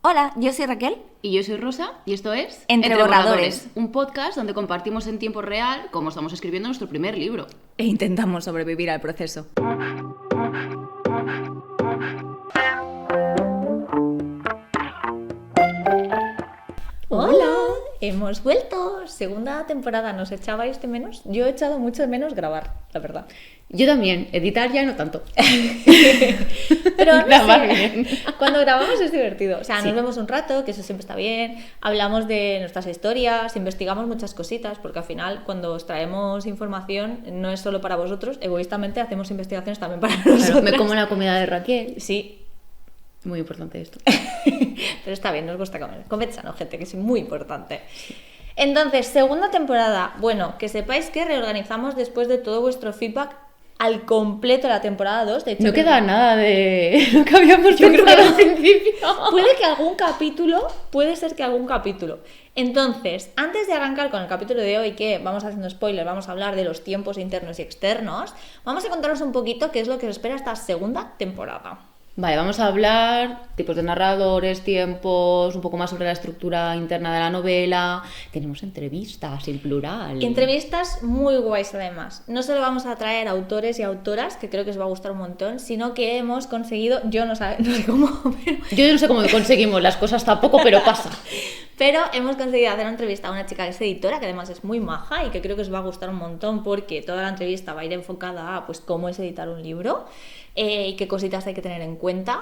Hola, yo soy Raquel. Y yo soy Rosa, y esto es Entre Borradores, un podcast donde compartimos en tiempo real cómo estamos escribiendo nuestro primer libro. E intentamos sobrevivir al proceso. Hola, hemos vuelto. Segunda temporada, ¿nos echabais de menos? Yo he echado mucho de menos grabar, la verdad. Yo también, editar ya no tanto. Pero no Grabar sé, bien. cuando grabamos es divertido. O sea, Sí. nos vemos un rato, que eso siempre está bien. Hablamos de nuestras historias, investigamos muchas cositas, porque al final, cuando os traemos información, no es solo para vosotros. Egoístamente hacemos investigaciones también para nosotros. Claro, me como la comida de Raquel. Sí, Muy importante esto. pero está bien, nos gusta comer. Comed sano, gente, que es muy importante. Entonces, segunda temporada. Bueno, que sepáis que reorganizamos después de todo vuestro feedback al completo la temporada 2. De hecho, No creo queda nada de lo que habíamos Yo creo pensado que al principio. puede ser que algún capítulo. Entonces, antes de arrancar con el capítulo de hoy, que vamos haciendo spoilers, vamos a hablar de los tiempos internos y externos, vamos a contaros un poquito qué es lo que os espera esta segunda temporada. Vale, vamos a hablar tipos de narradores, tiempos, un poco más sobre la estructura interna de la novela. Tenemos entrevistas en plural. Entrevistas muy guays además. No solo vamos a traer autores y autoras, que creo que os va a gustar un montón, sino que hemos conseguido, yo no sé cómo, pero Yo no sé cómo conseguimos las cosas tampoco, pero pasa. Pero hemos conseguido hacer una entrevista a una chica que es editora, que además es muy maja y que creo que os va a gustar un montón porque toda la entrevista va a ir enfocada a pues, cómo es editar un libro y qué cositas hay que tener en cuenta.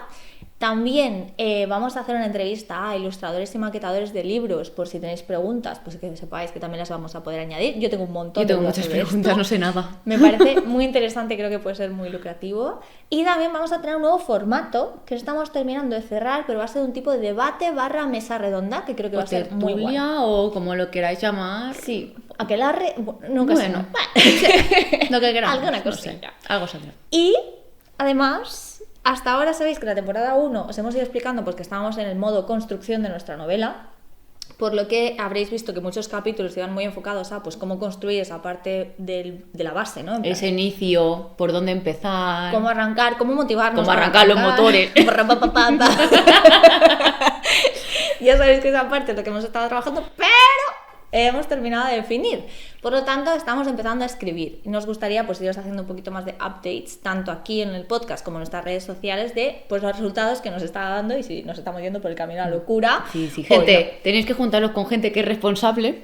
También vamos a hacer una entrevista a ilustradores y maquetadores de libros, por si tenéis preguntas, pues que sepáis que también las vamos a poder añadir. Yo tengo un montón Yo tengo de dudas muchas sobre preguntas, esto. no sé nada. Me parece muy interesante, creo que puede ser muy lucrativo. Y también vamos a tener un nuevo formato que estamos terminando de cerrar, pero va a ser un tipo de debate / mesa redonda, que creo que va a ser muy guay. Tertulia o como lo queráis llamar. Sí, aquelarre, nunca sé. Bueno, lo que queramos. Alguna no cosilla. sé, algo saldrá. Y además, hasta ahora sabéis que la temporada 1 os hemos ido explicando pues que estábamos en el modo construcción de nuestra novela, por lo que habréis visto que muchos capítulos iban muy enfocados a pues cómo construir esa parte de la base, ¿no? En plan, Ese inicio, por dónde empezar. cómo arrancar, cómo motivarnos. Cómo para arrancar los arrancar. motores. Ya sabéis que esa parte es lo que hemos estado trabajando, pero hemos terminado de definir. Por lo tanto, estamos empezando a escribir. Y nos gustaría pues iros haciendo un poquito más de updates, tanto aquí en el podcast como en nuestras redes sociales, de pues los resultados que nos está dando y si nos estamos yendo por el camino a la locura. Sí, o gente, tenéis que juntaros con gente que es responsable.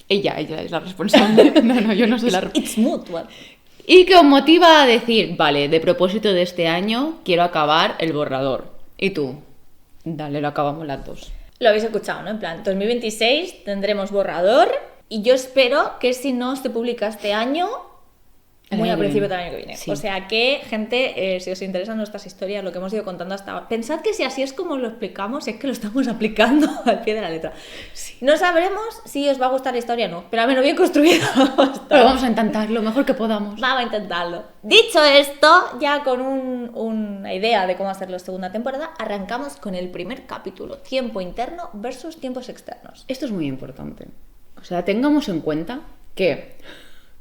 Ella es la responsable. No, yo no soy la no. responsable. It's mutual. Y que os motiva a decir, vale, de propósito de este año quiero acabar el borrador. ¿Y tú? Dale, lo acabamos las dos. Lo habéis escuchado, ¿no? En plan, 2026 tendremos borrador y yo espero que si no se publica este año, El muy año al que principio viene. del año que viene. Sí. O sea que, gente, si os interesan nuestras historias, lo que hemos ido contando hasta ahora, pensad que si así es como lo explicamos, es que lo estamos aplicando al pie de la letra. No sabremos si os va a gustar la historia o no, pero al menos bien construida. Pero vamos a intentar lo mejor que podamos. Vamos a intentarlo. Dicho esto, ya con una idea de cómo hacerlo segunda temporada, arrancamos con el primer capítulo, tiempo interno versus tiempos externos. Esto es muy importante. O sea, tengamos en cuenta que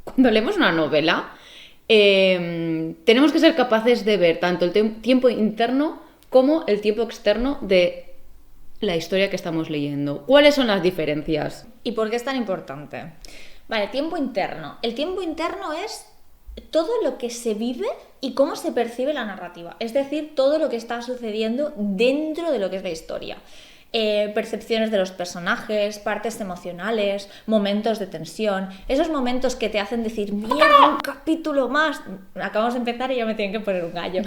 cuando leemos una novela, tenemos que ser capaces de ver tanto el tiempo interno como el tiempo externo de la historia que estamos leyendo. ¿Cuáles son las diferencias? ¿Y por qué es tan importante? Vale, tiempo interno. El tiempo interno es todo lo que se vive y cómo se percibe la narrativa. Es decir, todo lo que está sucediendo dentro de lo que es la historia. Percepciones de los personajes, partes emocionales, momentos de tensión, esos momentos que te hacen decir ¡mierda, un capítulo más! Acabamos de empezar y ya me tienen que poner un gallo.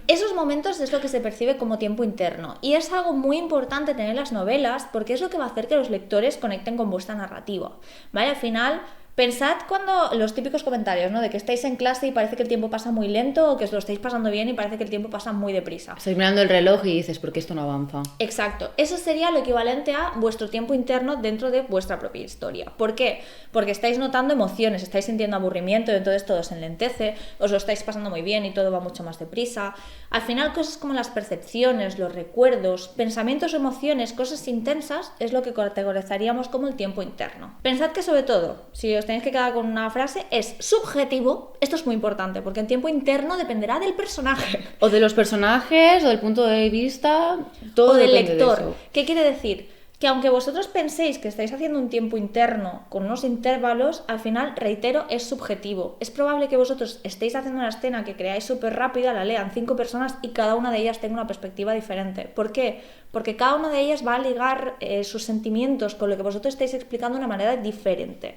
Esos momentos es lo que se percibe como tiempo interno y es algo muy importante tener en las novelas porque es lo que va a hacer que los lectores conecten con vuestra narrativa, ¿vale? Al final, pensad cuando los típicos comentarios, ¿no? De que estáis en clase y parece que el tiempo pasa muy lento o que os lo estáis pasando bien y parece que el tiempo pasa muy deprisa. Estás mirando el reloj y dices, ¿por qué esto no avanza? Exacto, eso sería lo equivalente a vuestro tiempo interno dentro de vuestra propia historia. ¿Por qué? Porque estáis notando emociones, estáis sintiendo aburrimiento y entonces todo se enlentece, os lo estáis pasando muy bien y todo va mucho más deprisa. Al final cosas como las percepciones, los recuerdos, pensamientos o emociones, cosas intensas es lo que categorizaríamos como el tiempo interno. Pensad que sobre todo, si os os tenéis que quedar con una frase, es subjetivo. Esto es muy importante, porque el tiempo interno dependerá del personaje. O de los personajes, o del punto de vista, todo O del depende lector. de eso. ¿Qué quiere decir? Que aunque vosotros penséis que estáis haciendo un tiempo interno con unos intervalos, al final, reitero, es subjetivo. Es probable que vosotros estéis haciendo una escena que creáis súper rápida, la lean 5 personas y cada una de ellas tenga una perspectiva diferente. ¿Por qué? Porque cada una de ellas va a ligar sus sentimientos con lo que vosotros estáis explicando de una manera diferente.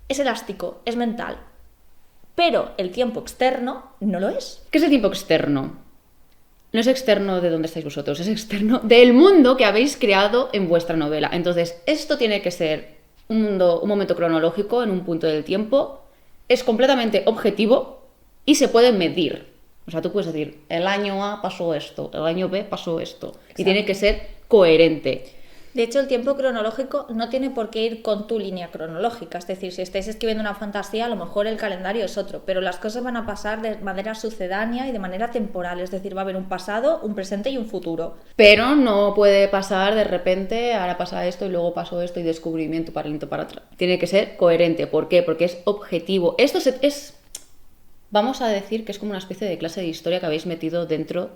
Es elástico, es mental. Pero el tiempo externo no lo es. ¿Qué es el tiempo externo? No es externo de donde estáis vosotros, es externo del mundo que habéis creado en vuestra novela. Entonces, esto tiene que ser un momento cronológico en un punto del tiempo, es completamente objetivo y se puede medir. O sea, tú puedes decir, el año A pasó esto, el año B pasó esto. Exacto. Y tiene que ser coherente. De hecho, el tiempo cronológico no tiene por qué ir con tu línea cronológica. Es decir, si estáis escribiendo una fantasía, a lo mejor el calendario es otro, pero las cosas van a pasar de manera sucedánea y de manera temporal. Es decir, va a haber un pasado, un presente y un futuro. Pero no puede pasar de repente, ahora pasa esto y luego pasó esto y descubrimiento para adelante para atrás. Tiene que ser coherente. ¿Por qué? Porque es objetivo. Esto es, vamos a decir que es como una especie de clase de historia que habéis metido dentro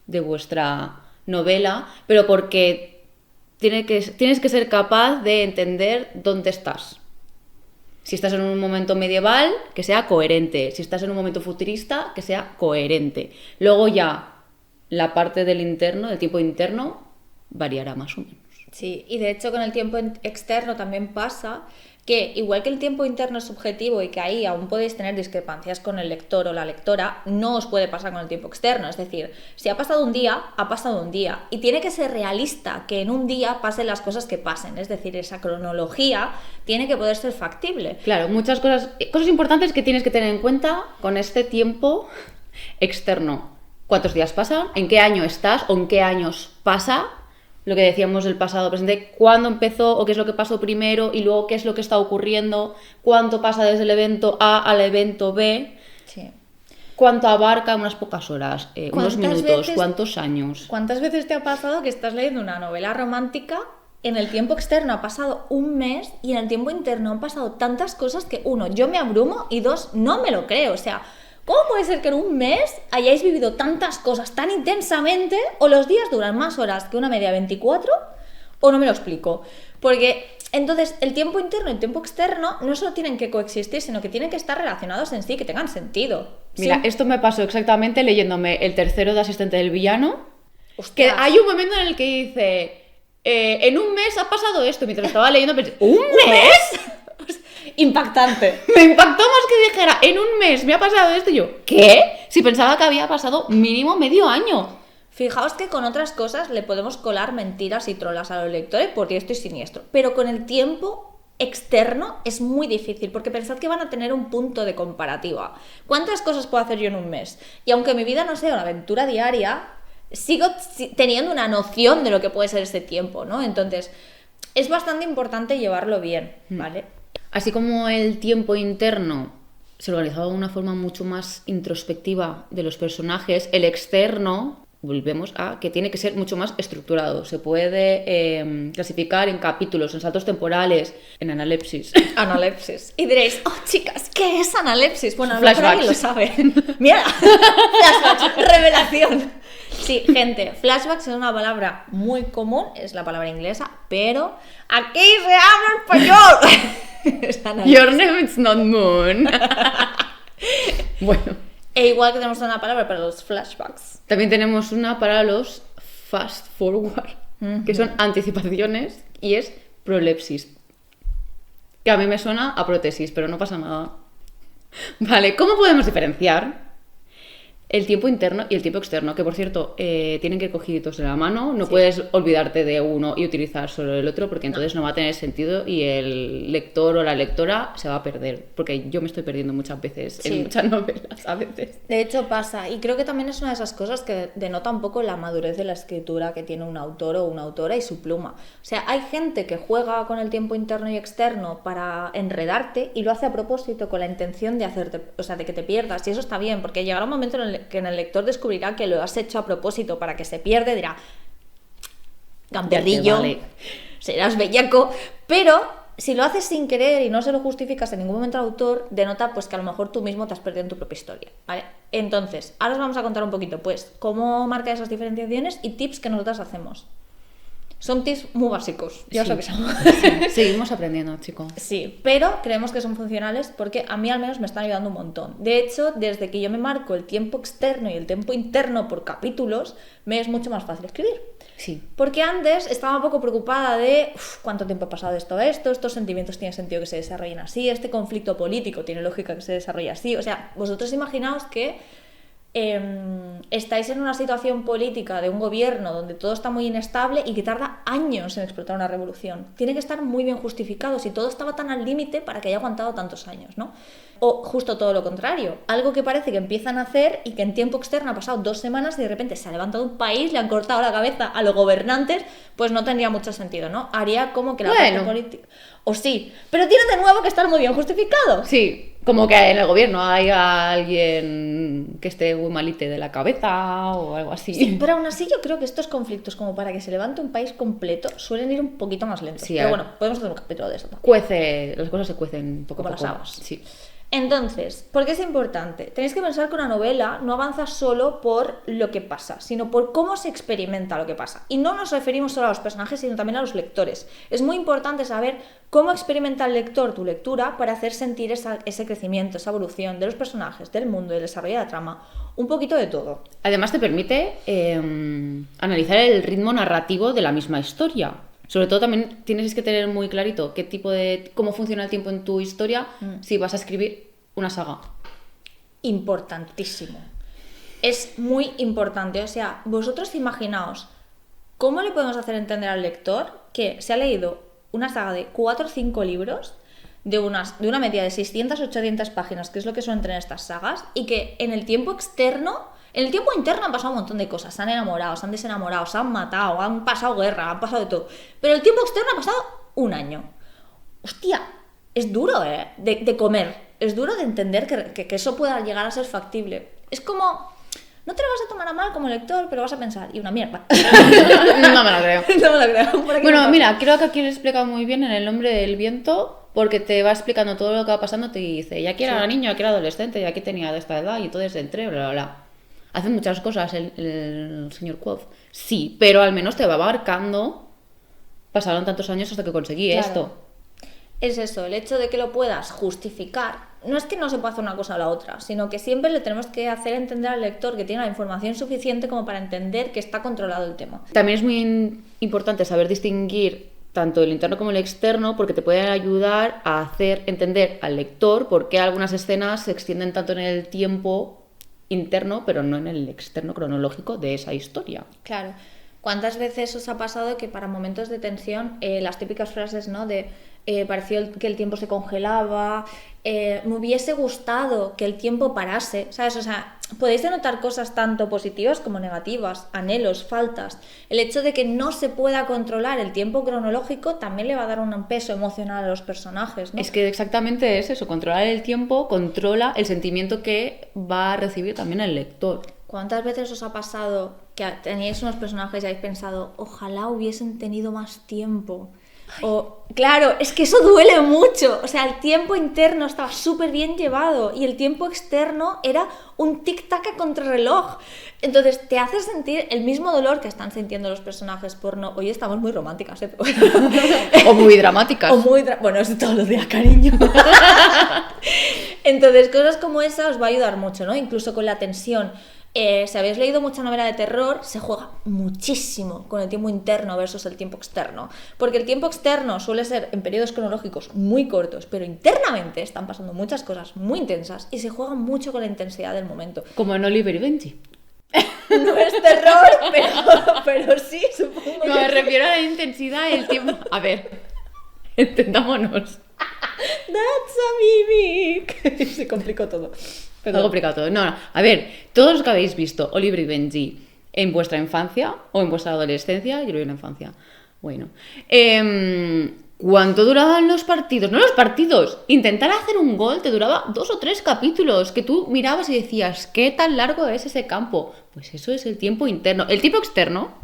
de vuestra novela, pero porque tienes que ser capaz de entender dónde estás. Si estás en un momento medieval, que sea coherente. Si estás en un momento futurista, que sea coherente. Luego ya la parte del interno, del tiempo interno, variará más o menos. Sí, y de hecho con el tiempo externo también pasa que igual que el tiempo interno es subjetivo y que ahí aún podéis tener discrepancias con el lector o la lectora, no os puede pasar con el tiempo externo. Es decir, si ha pasado un día, ha pasado un día. Y tiene que ser realista que en un día pasen las cosas que pasen. Es decir, esa cronología tiene que poder ser factible. Claro, muchas cosas importantes que tienes que tener en cuenta con este tiempo externo. ¿Cuántos días pasan? ¿En qué año estás? ¿O en qué años pasa? Lo que decíamos del pasado presente, cuándo empezó o qué es lo que pasó primero y luego qué es lo que está ocurriendo, cuánto pasa desde el evento A al evento B, Sí. cuánto abarca unas pocas horas, unos ¿Cuántas minutos, veces- cuántos años. ¿Cuántas veces te ha pasado que estás leyendo una novela romántica? En el tiempo externo ha pasado un mes y en el tiempo interno han pasado tantas cosas que, uno, yo me abrumo y dos, no me lo creo. O sea, ¿cómo puede ser que en un mes hayáis vivido tantas cosas tan intensamente o los días duran más horas que una media 24 o no me lo explico? Porque entonces el tiempo interno y el tiempo externo no solo tienen que coexistir, sino que tienen que estar relacionados en sí, que tengan sentido. Mira, Sí. esto me pasó exactamente leyéndome el tercero de Asistente del Villano, que Ostras. hay un momento en el que dice, en un mes ha pasado esto, mientras estaba leyendo pensé, ¿un mes? Impactante. Me impactó más que dijera, en un mes me ha pasado esto y yo, ¿qué? Si pensaba que había pasado mínimo medio año. Fijaos que con otras cosas le podemos colar mentiras y trolas a los lectores por diestro y siniestro, pero con el tiempo externo es muy difícil, porque pensad que van a tener un punto de comparativa. ¿Cuántas cosas puedo hacer yo en un mes? Y aunque mi vida no sea una aventura diaria, sigo teniendo una noción de lo que puede ser ese tiempo, ¿no? Entonces, es bastante importante llevarlo bien, ¿vale? Así como el tiempo interno se organizaba de una forma mucho más introspectiva de los personajes, el externo, volvemos a que tiene que ser mucho más estructurado. Se puede clasificar en capítulos, en saltos temporales, en analepsis. Analepsis. Y diréis, oh chicas, ¿qué es analepsis? Bueno, a lo mejor alguien lo Flashbacks. sabe. Mira, flashbacks, revelación. Sí, gente, flashbacks es una palabra muy común, es la palabra inglesa, pero aquí se habla español. Es analepsis. Your name is not Moon. Bueno, E igual que tenemos una palabra para los flashbacks. también tenemos una para los fast forward, que son anticipaciones y es prolepsis. Que a mí me suena a prótesis, pero no pasa nada. Vale, ¿cómo podemos diferenciar el tiempo interno y el tiempo externo? Que por cierto, tienen que ir cogiditos de la mano, no puedes olvidarte de uno y utilizar solo el otro, porque entonces no va a tener sentido y el lector o la lectora se va a perder, porque yo me estoy perdiendo muchas veces Sí. en muchas novelas a veces. De hecho pasa, y creo que también es una de esas cosas que denota un poco la madurez de la escritura que tiene un autor o una autora y su pluma. O sea, hay gente que juega con el tiempo interno y externo para enredarte y lo hace a propósito con la intención de hacerte, o sea, de que te pierdas, y eso está bien, porque llegará un momento que en el lector descubrirá que lo has hecho a propósito para que se pierda y dirá, gamberrillo, Vale. serás bellaco, pero si lo haces sin querer y no se lo justificas en ningún momento al autor, denota pues que a lo mejor tú mismo te has perdido en tu propia historia, ¿vale? Entonces, ahora os vamos a contar un poquito, pues, cómo marcar esas diferenciaciones y tips que nosotras hacemos. Son tips muy básicos, ya os avisamos. Sí, seguimos aprendiendo, chicos. Sí, pero creemos que son funcionales porque a mí al menos me están ayudando un montón. De hecho, desde que yo me marco el tiempo externo y el tiempo interno por capítulos, me es mucho más fácil escribir. Sí. Porque antes estaba un poco preocupada de cuánto tiempo ha pasado de esto a esto, estos sentimientos tienen sentido que se desarrollen así, este conflicto político tiene lógica que se desarrolle así. O sea, vosotros imaginaos que estáis en una situación política de un gobierno donde todo está muy inestable y que tarda años en explotar una revolución. Tiene que estar muy bien justificado si todo estaba tan al límite para que haya aguantado tantos años, ¿no? O justo todo lo contrario, algo que parece que empiezan a hacer y que en tiempo externo ha pasado 2 semanas y de repente se ha levantado un país, le han cortado la cabeza a los gobernantes, pues no tendría mucho sentido, ¿no? Haría como que la parte política... O sí, pero tiene de nuevo que estar muy bien justificado. Sí, como que en el gobierno hay alguien que esté muy malite de la cabeza o algo así. Sí, pero aún así yo creo que estos conflictos, como para que se levante un país completo, suelen ir un poquito más lentos. Sí, pero bueno, podemos hacer un capítulo de eso también. Las cosas se cuecen poco a Como poco. las habas. Sí. Entonces, ¿por qué es importante? Tenéis que pensar que una novela no avanza solo por lo que pasa, sino por cómo se experimenta lo que pasa. Y no nos referimos solo a los personajes, sino también a los lectores. Es muy importante saber cómo experimenta el lector tu lectura para hacer sentir ese crecimiento, esa evolución de los personajes, del mundo, del desarrollo de la trama, un poquito de todo. Además te permite analizar el ritmo narrativo de la misma historia. Sobre todo también tienes que tener muy clarito cómo funciona el tiempo en tu historia si vas a escribir una saga. Importantísimo. Es muy importante. O sea, vosotros imaginaos cómo le podemos hacer entender al lector que se ha leído una saga de 4 o 5 libros de una media de 600 800 páginas, que es lo que suelen tener estas sagas, y que en el tiempo externo... En el tiempo interno han pasado un montón de cosas, se han enamorado, se han desenamorado, se han matado, han pasado guerra, han pasado de todo. Pero el tiempo externo ha pasado 1 año. Hostia, es duro, de comer. Es duro de entender que eso pueda llegar a ser factible. Es como... No te lo vas a tomar a mal como lector, pero vas a pensar, y una mierda. No me lo creo. No me lo creo. Bueno, mira, creo que aquí lo explica muy bien en El nombre del viento, porque te va explicando todo lo que va pasando, te dice, y aquí era niño, aquí era adolescente, y aquí tenía de esta edad, y entonces entré, bla, bla, bla. Hacen muchas cosas el señor Quoth. Sí, pero al menos te va marcando. Pasaron tantos años hasta que conseguí esto. Es eso, el hecho de que lo puedas justificar. No es que no se pueda hacer una cosa o la otra, sino que siempre le tenemos que hacer entender al lector que tiene la información suficiente como para entender que está controlado el tema. También es muy importante saber distinguir tanto el interno como el externo, porque te pueden ayudar a hacer entender al lector por qué algunas escenas se extienden tanto en el tiempo interno, pero no en el externo cronológico de esa historia. Claro. ¿Cuántas veces os ha pasado que para momentos de tensión, las típicas frases, ¿no? De pareció que el tiempo se congelaba, me hubiese gustado que el tiempo parase, ¿sabes? O sea, podéis denotar cosas tanto positivas como negativas, anhelos, faltas. El hecho de que no se pueda controlar el tiempo cronológico también le va a dar un peso emocional a los personajes, ¿no? Es que exactamente es eso, controlar el tiempo controla el sentimiento que va a recibir también el lector. ¿Cuántas veces os ha pasado que teníais unos personajes y habéis pensado, ojalá hubiesen tenido más tiempo? O, claro, es que eso duele mucho. O sea, el tiempo interno estaba súper bien llevado y el tiempo externo era un tic-tac a contrarreloj. Entonces te hace sentir el mismo dolor que están sintiendo los personajes porno. Hoy estamos muy románticas, ¿eh? O muy dramáticas. Bueno, es todos los días, cariño. Entonces, cosas como esa os va a ayudar mucho, ¿no? Incluso con la tensión. Si habéis leído mucha novela de terror, se juega muchísimo con el tiempo interno versus el tiempo externo, porque el tiempo externo suele ser en periodos cronológicos muy cortos, pero internamente están pasando muchas cosas muy intensas y se juega mucho con la intensidad del momento. Como en Oliver y Benji. No es terror, pero sí, supongo. No, me refiero a la intensidad y el tiempo. A ver, entendámonos. That's a mimic. Se complicó todo. Algo complicado todo. No, a ver, todos los que habéis visto Oliver y Benji en vuestra infancia o en vuestra adolescencia, yo lo vi en la infancia. Bueno, ¿cuánto duraban los partidos? No los partidos. Intentar hacer un gol te duraba 2 o 3 capítulos que tú mirabas y decías, ¿qué tan largo es ese campo? Pues eso es el tiempo interno. El tiempo externo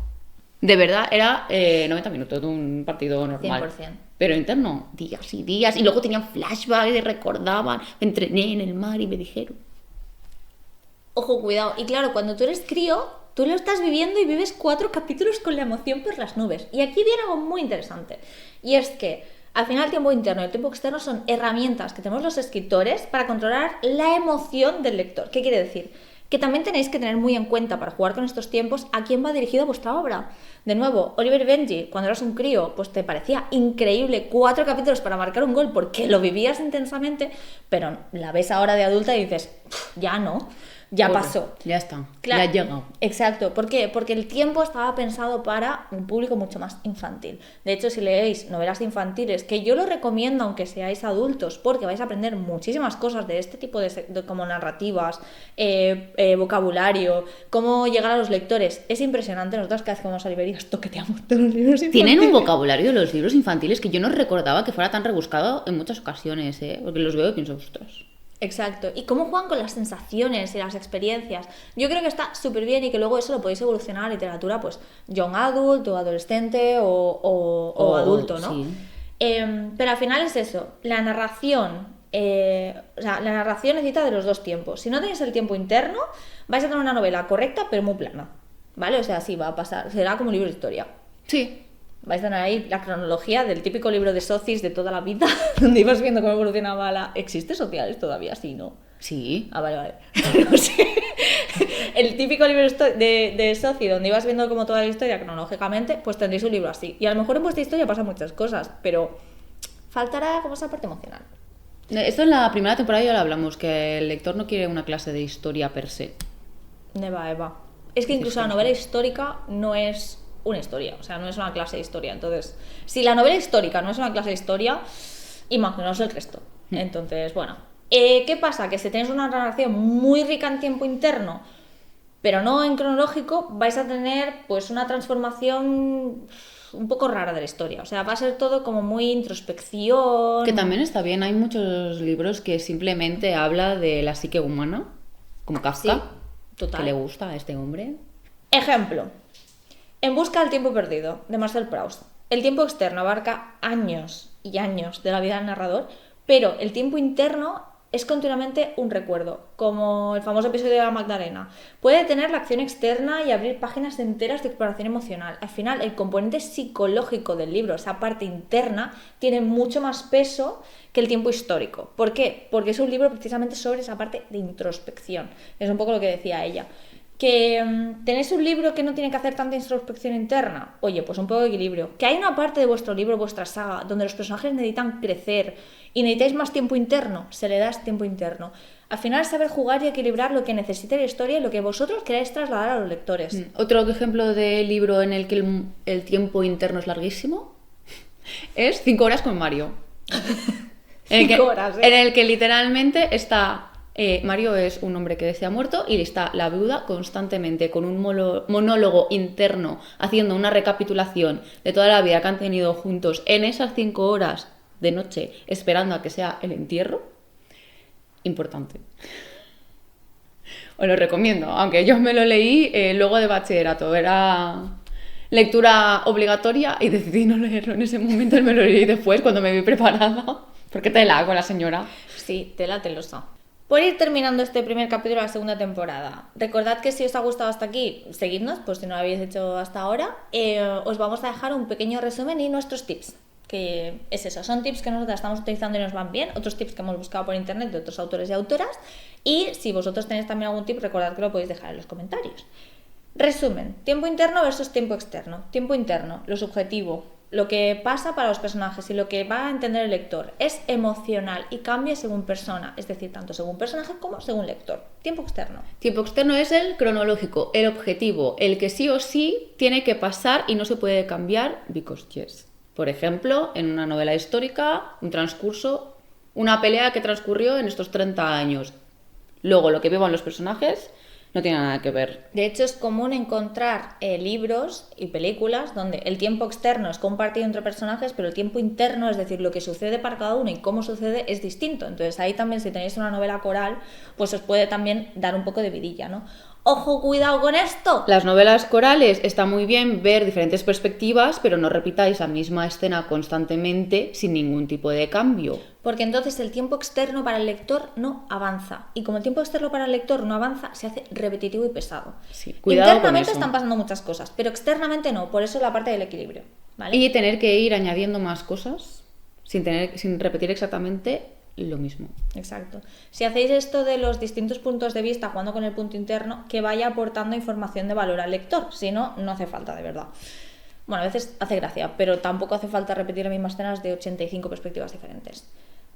De verdad, era 90 minutos de un partido normal. 100%. Pero interno, días y días. Y luego tenían flashbacks y recordaban. Me entrené en el mar y me dijeron. Ojo, cuidado. Y claro, cuando tú eres crío, tú lo estás viviendo y vives 4 capítulos con la emoción por las nubes. Y aquí viene algo muy interesante. Y es que, al final, el tiempo interno y el tiempo externo son herramientas que tenemos los escritores para controlar la emoción del lector. ¿Qué quiere decir? Que también tenéis que tener muy en cuenta para jugar con estos tiempos a quién va dirigida vuestra obra. De nuevo, Oliver y Benji, cuando eras un crío, pues te parecía increíble 4 capítulos para marcar un gol porque lo vivías intensamente, pero la ves ahora de adulta y dices, ya no, ya pasó. Ya está, Claro, ya ha llegado. Exacto, ¿por qué? Porque el tiempo estaba pensado para un público mucho más infantil. De hecho, si leéis novelas infantiles, que yo lo recomiendo aunque seáis adultos, porque vais a aprender muchísimas cosas de este tipo de como narrativas, vocabulario, cómo llegar a los lectores. Es impresionante, nosotros cada vez que vamos a librerías toqueteamos todos los libros infantiles. Tienen un vocabulario los libros infantiles que yo no recordaba que fuera tan rebuscado en muchas ocasiones, porque los veo y pienso, ostras. Exacto, y cómo juegan con las sensaciones y las experiencias. Yo creo que está súper bien y que luego eso lo podéis evolucionar a literatura, pues young adult o adolescente o adulto, ¿no? Sí. Pero al final es eso, la narración, la narración necesita de los dos tiempos. Si no tenéis el tiempo interno, vais a tener una novela correcta pero muy plana, ¿vale? O sea, sí va a pasar, será como un libro de historia. Sí. Vais a tener ahí la cronología del típico libro de Socios de toda la vida, donde ibas viendo cómo evolucionaba la... ¿Existe Sociales todavía? Sí, ¿no? Sí. Ah, vale, vale. No sé. El típico libro de Soci, donde ibas viendo como toda la historia cronológicamente, pues tendréis un libro así. Y a lo mejor en vuestra historia pasan muchas cosas, pero faltará como esa parte emocional. Esto en la primera temporada ya lo hablamos, que el lector no quiere una clase de historia per se. Eva. Es que incluso la novela histórica no es una historia, o sea, no es una clase de historia. Entonces, si la novela histórica no es una clase de historia, imaginaos el resto. Entonces, bueno, ¿qué pasa? Que si tenéis una narración muy rica en tiempo interno, pero no en cronológico, vais a tener pues una transformación un poco rara de la historia. O sea, va a ser todo como muy introspección. Que también está bien, hay muchos libros que simplemente habla de la psique humana, como Kafka, Sí, total. que le gusta a este hombre. Ejemplo. En busca del tiempo perdido, de Marcel Proust. El tiempo externo abarca años y años de la vida del narrador, pero el tiempo interno es continuamente un recuerdo, como el famoso episodio de la Magdalena. Puede tener la acción externa y abrir páginas enteras de exploración emocional. Al final, el componente psicológico del libro, esa parte interna, tiene mucho más peso que el tiempo histórico. ¿Por qué? Porque es un libro precisamente sobre esa parte de introspección. Es un poco lo que decía ella. Que tenéis un libro que no tiene que hacer tanta introspección interna, oye, pues un poco de equilibrio. Que hay una parte de vuestro libro, vuestra saga, donde los personajes necesitan crecer y necesitáis más tiempo interno, se le da ese tiempo interno. Al final es saber jugar y equilibrar lo que necesite la historia y lo que vosotros queráis trasladar a los lectores. Otro ejemplo de libro en el que el tiempo interno es larguísimo es 5 horas con Mario. 5 horas, En el que literalmente está... Mario es un hombre que desea muerto y está la viuda constantemente con un monólogo interno haciendo una recapitulación de toda la vida que han tenido juntos en esas 5 horas de noche esperando a que sea el entierro. Importante. Os lo recomiendo, aunque yo me lo leí luego de bachillerato, era lectura obligatoria y decidí no leerlo en ese momento y me lo leí después cuando me vi preparada, porque te la hago la señora. Sí, tela telosa. Por ir terminando este primer capítulo de la segunda temporada, recordad que si os ha gustado hasta aquí, seguidnos, pues si no lo habéis hecho hasta ahora, os vamos a dejar un pequeño resumen y nuestros tips, que es eso, son tips que nosotros estamos utilizando y nos van bien, otros tips que hemos buscado por internet de otros autores y autoras, y si vosotros tenéis también algún tip, recordad que lo podéis dejar en los comentarios. Resumen, tiempo interno versus tiempo externo. Tiempo interno, lo subjetivo, lo que pasa para los personajes y lo que va a entender el lector es emocional y cambia según persona, es decir, tanto según personaje como según lector. Tiempo externo. Tiempo externo es el cronológico, el objetivo, el que sí o sí tiene que pasar y no se puede cambiar because yes. Por ejemplo, en una novela histórica, un transcurso, una pelea que transcurrió en estos 30 años. Luego, lo que vivan los personajes no tiene nada que ver. De hecho, es común encontrar libros y películas donde el tiempo externo es compartido entre personajes, pero el tiempo interno, es decir, lo que sucede para cada uno y cómo sucede, es distinto. Entonces, ahí también, si tenéis una novela coral, pues os puede también dar un poco de vidilla, ¿no? Ojo, cuidado con esto. Las novelas corales está muy bien ver diferentes perspectivas, pero no repitáis la misma escena constantemente sin ningún tipo de cambio. Porque entonces el tiempo externo para el lector no avanza. Y como el tiempo externo para el lector no avanza, se hace repetitivo y pesado. Sí, cuidado con Internamente eso. están pasando muchas cosas, pero externamente no. Por eso la parte del equilibrio. ¿Vale? Y tener que ir añadiendo más cosas sin repetir exactamente lo mismo. Exacto. Si hacéis esto de los distintos puntos de vista jugando con el punto interno, que vaya aportando información de valor al lector. Si no, no hace falta, de verdad. Bueno, a veces hace gracia, pero tampoco hace falta repetir las mismas escenas de 85 perspectivas diferentes.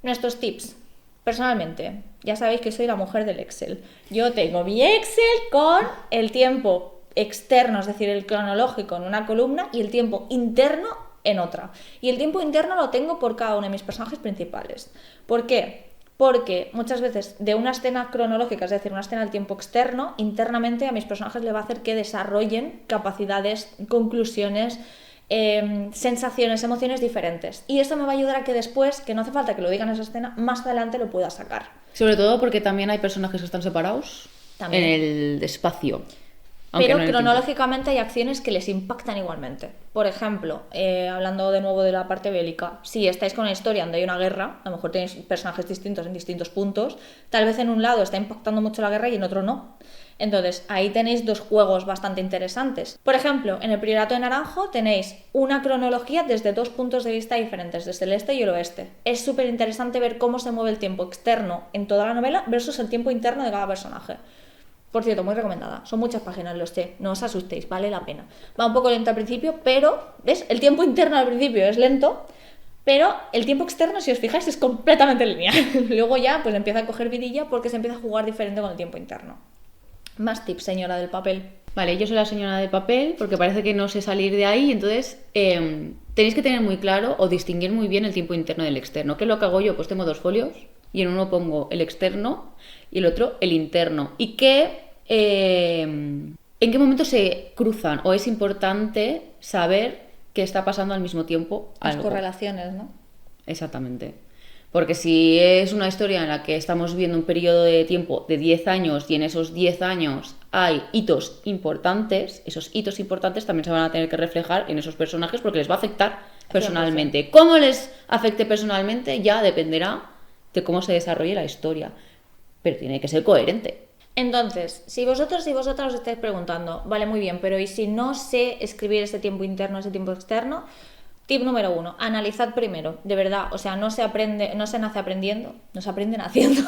Nuestros tips. Personalmente, ya sabéis que soy la mujer del Excel. Yo tengo mi Excel con el tiempo externo, es decir, el cronológico en una columna y el tiempo interno en otra. Y el tiempo interno lo tengo por cada uno de mis personajes principales. ¿Por qué? Porque muchas veces de una escena cronológica, es decir, una escena del tiempo externo, internamente a mis personajes le va a hacer que desarrollen capacidades, conclusiones, sensaciones, emociones diferentes. Y eso me va a ayudar a que después, que no hace falta que lo digan en esa escena, más adelante lo pueda sacar. Sobre todo porque también hay personajes que están separados También. en el espacio. Pero no en el cronológicamente hay acciones que les impactan igualmente. Por ejemplo, hablando de nuevo de la parte bélica, si estáis con una historia donde hay una guerra, a lo mejor tenéis personajes distintos en distintos puntos, tal vez en un lado está impactando mucho la guerra y en otro no. Entonces, ahí tenéis dos juegos bastante interesantes. Por ejemplo, en el Priorato de Naranjo tenéis una cronología desde dos puntos de vista diferentes, desde el este y el oeste. Es súper interesante ver cómo se mueve el tiempo externo en toda la novela versus el tiempo interno de cada personaje. Por cierto, muy recomendada. Son muchas páginas, lo sé. No os asustéis, vale la pena. Va un poco lento al principio, pero ¿ves? El tiempo interno al principio es lento, pero el tiempo externo, si os fijáis, es completamente lineal. Luego ya pues empieza a coger vidilla porque se empieza a jugar diferente con el tiempo interno. Más tips, señora del papel. Vale, yo soy la señora del papel porque parece que no sé salir de ahí, entonces tenéis que tener muy claro o distinguir muy bien el tiempo interno del externo. ¿Qué es lo que hago yo? Pues tengo dos folios y en uno pongo el externo y el otro el interno. ¿Y en qué momento se cruzan? O es importante saber qué está pasando al mismo tiempo Las algo. correlaciones, ¿no? Exactamente. Porque si es una historia en la que estamos viendo un periodo de tiempo de 10 años y en esos 10 años hay hitos importantes, esos hitos importantes también se van a tener que reflejar en esos personajes porque les va a afectar personalmente. 100%. ¿Cómo les afecte personalmente? Ya dependerá de cómo se desarrolle la historia. Pero tiene que ser coherente. Entonces, si vosotros y vosotras os estáis preguntando, vale, muy bien, pero ¿y si no sé escribir ese tiempo interno, ese tiempo externo? Tip número 1, analizad primero, de verdad, o sea, no se nace aprendiendo, no se aprende naciendo,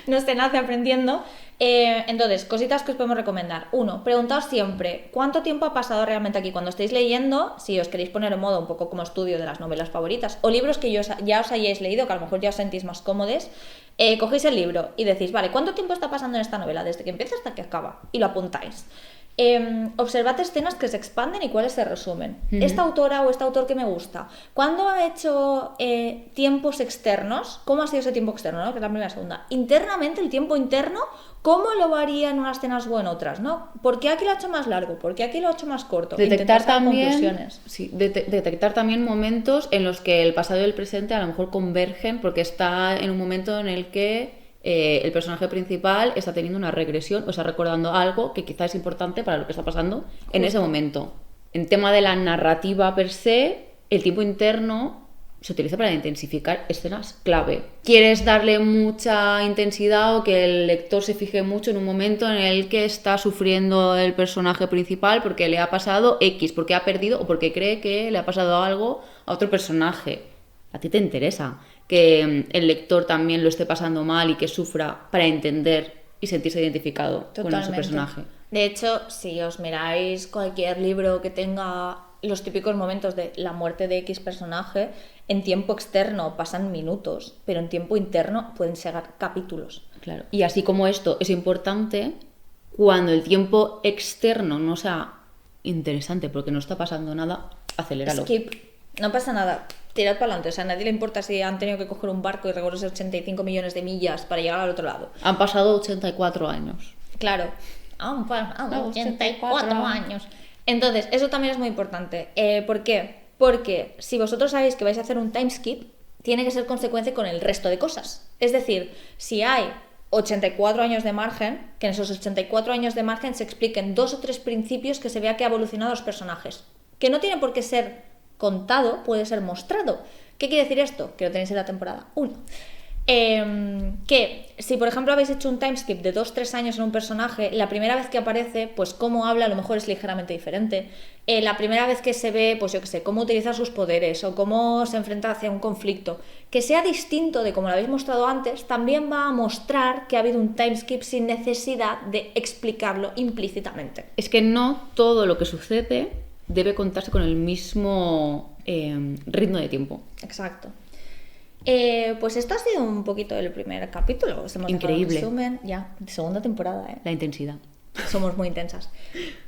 no se nace aprendiendo. Entonces, cositas que os podemos recomendar. 1, preguntaos siempre, ¿cuánto tiempo ha pasado realmente aquí? Cuando estéis leyendo, si os queréis poner en modo un poco como estudio de las novelas favoritas, o libros que ya os hayáis leído, que a lo mejor ya os sentís más cómodos, cogéis el libro y decís, vale, ¿cuánto tiempo está pasando en esta novela? Desde que empieza hasta que acaba, y lo apuntáis. Observad escenas que se expanden y cuáles se resumen. Esta autora o este autor que me gusta, ¿cuándo ha hecho tiempos externos? ¿Cómo ha sido ese tiempo externo? ¿No? Que es la primera y la segunda. Internamente, el tiempo interno, ¿cómo lo varía en unas escenas o en otras? ¿No? ¿Por qué aquí lo ha hecho más largo? ¿Por qué aquí lo ha hecho más corto? Detectar también, conclusiones. sí, detectar también momentos en los que el pasado y el presente a lo mejor convergen porque está en un momento en el que el personaje principal está teniendo una regresión o está recordando algo que quizás es importante para lo que está pasando en ese momento. En tema de la narrativa per se, el tiempo interno se utiliza para intensificar escenas clave. ¿Quieres darle mucha intensidad o que el lector se fije mucho en un momento en el que está sufriendo el personaje principal porque le ha pasado X, porque ha perdido o porque cree que le ha pasado algo a otro personaje? A ti te interesa que el lector también lo esté pasando mal y que sufra para entender y sentirse identificado con ese personaje. De hecho, si os miráis cualquier libro que tenga los típicos momentos de la muerte de X personaje, en tiempo externo pasan minutos, pero en tiempo interno pueden ser capítulos. Claro. Y así como esto es importante, cuando el tiempo externo no sea interesante porque no está pasando nada, aceléralo. Skip, no pasa nada. Tirad para adelante, o sea, a nadie le importa si han tenido que coger un barco y recorrerse 85 millones de millas para llegar al otro lado. Han pasado 84 años. Claro, han pasado 84 años. Entonces, eso también es muy importante. ¿Por qué? Porque si vosotros sabéis que vais a hacer un time skip, tiene que ser consecuencia con el resto de cosas. Es decir, si hay 84 años de margen, que en esos 84 años de margen se expliquen 2 o 3 principios que se vea que ha evolucionado los personajes. Que no tiene por qué ser contado, puede ser mostrado. ¿Qué quiere decir esto? Que lo tenéis en la temporada 1. Que si por ejemplo habéis hecho un timeskip de 2-3 años en un personaje, la primera vez que aparece, pues cómo habla a lo mejor es ligeramente diferente. La primera vez que se ve, pues yo qué sé, cómo utilizar sus poderes o cómo se enfrenta hacia un conflicto, que sea distinto de como lo habéis mostrado antes, también va a mostrar que ha habido un timeskip sin necesidad de explicarlo implícitamente. Es que no todo lo que sucede debe contarse con el mismo ritmo de tiempo. Exacto. Pues esto ha sido un poquito el primer capítulo. Os hemos Increíble. dejado un resumen, ya, segunda temporada, La intensidad. Somos muy intensas.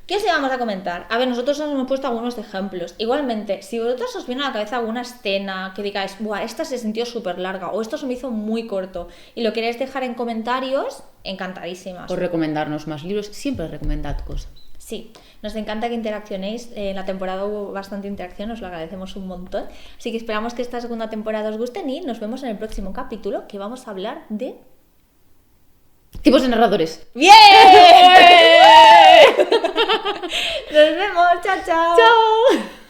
¿Qué os íbamos a comentar? A ver, nosotros os hemos puesto algunos ejemplos. Igualmente, si vosotros os viene a la cabeza alguna escena que digáis, buah, esta se sintió súper larga o esto se me hizo muy corto y lo queréis dejar en comentarios, encantadísimas. O recomendarnos más libros, siempre recomendad cosas. Sí, nos encanta que interaccionéis. En la temporada hubo bastante interacción, os lo agradecemos un montón. Así que esperamos que esta segunda temporada os guste y nos vemos en el próximo capítulo, que vamos a hablar de... Tipos de narradores. ¡Bien! Nos vemos, chao, chao. ¡Chao!